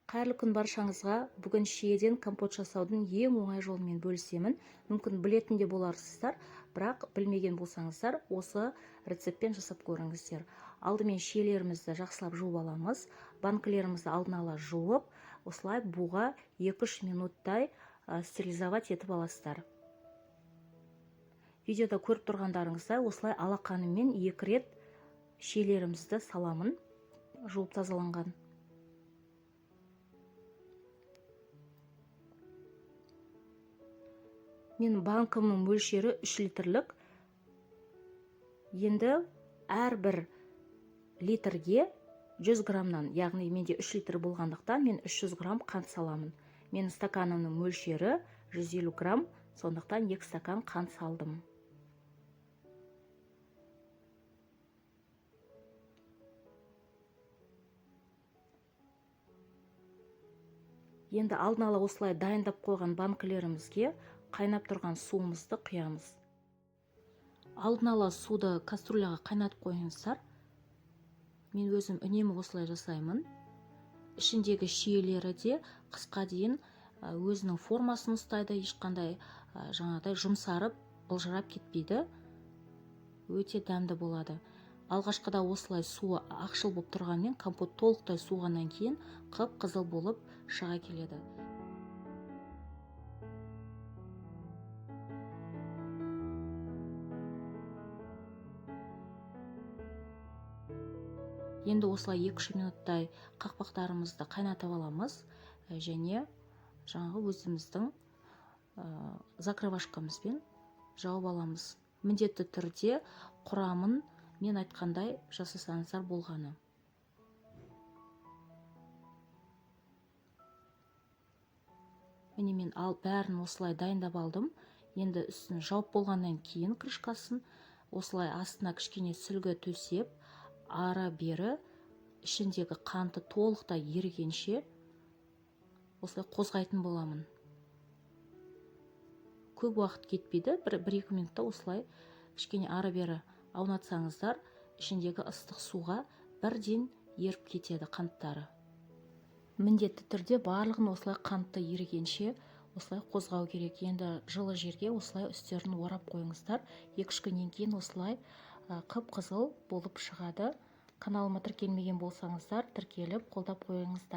Қайырлы күн баршаңызға. Бүгін шиеден компот жасаудың ең оңай жолымен бөлісемін. Мүмкін білетін де боларсыздар, бірақ білмеген болсаңыздар, осы рецептпен жасап көріңіздер. Алдымен шиелерімізді жақсылап жуып аламыз. Банкілерімізді алдын ала жуып, осылай буға 2-3 минуттай стерилизовать етіп аласыздар. Видеода көріп тұрғандарыңыздай, осылай алақаныммен 2 рет шиелерімізді саламын, жуып тазаланған. Менің банкымның мөлшері 3 литрлік. Енді әрбір литрге 100 граммнан, яғни менде 3 литр болғандықтан, мен 300 грамм қант саламын. Менің стаканымның мөлшері 150 грамм, сондықтан 2 стакан қант салдым. Енді алдын ала осылай дайындап қойған банкілерімізге қайнап тұрған суымызды құямыз. Алдын ала суды кастрюляға қайнатып қойыңыздар. Мен өзім үнемі осылай жасаймын. Ішіндегі шиелері де қысқа дейін өзінің формасын ұстайды, ешқандай жаңағыдай жұмсарып, былжырап кетпейді. Өте дәмді болады. Алғашқыда осылай суы ақшыл болып тұрғанмен, компот толықтай суғаннан кейін қып-қызыл болып шыға келеді. Енді осылай 2-3 минуттай қақпақтарымызды қайнатып аламыз және жаңағы өзіміздің закрывашкамызбен жауып аламыз. Міндетті түрде құрамын мен айтқандай жасасаңыздар болғаны. Міне мен бәрін осылай дайындап алдым. Енді үстін жауып болғаннан кейін крышкасын осылай астына кішкене сүлгі төсеп, ары-бері ішіндегі қанты толықтай ерігенше осылай қозғайтын боламын. Көп уақыт кетпейді, 1-2 минутта осылай кішкене ары-бері аунатсаңыздар, ішіндегі ыстық суға бірден еріп кетеді қанттары. Міндетті түрде барлығын осылай қантты ерігенше осылай қозғау керек. Енді жылы жерге осылай үстерін орап қойыңыздар. 2-3 күннен кейін осылай қып-қызыл болып шығады. Каналыма тіркелмеген болсаңыздар, тіркеліп қолдап қойыңыздар.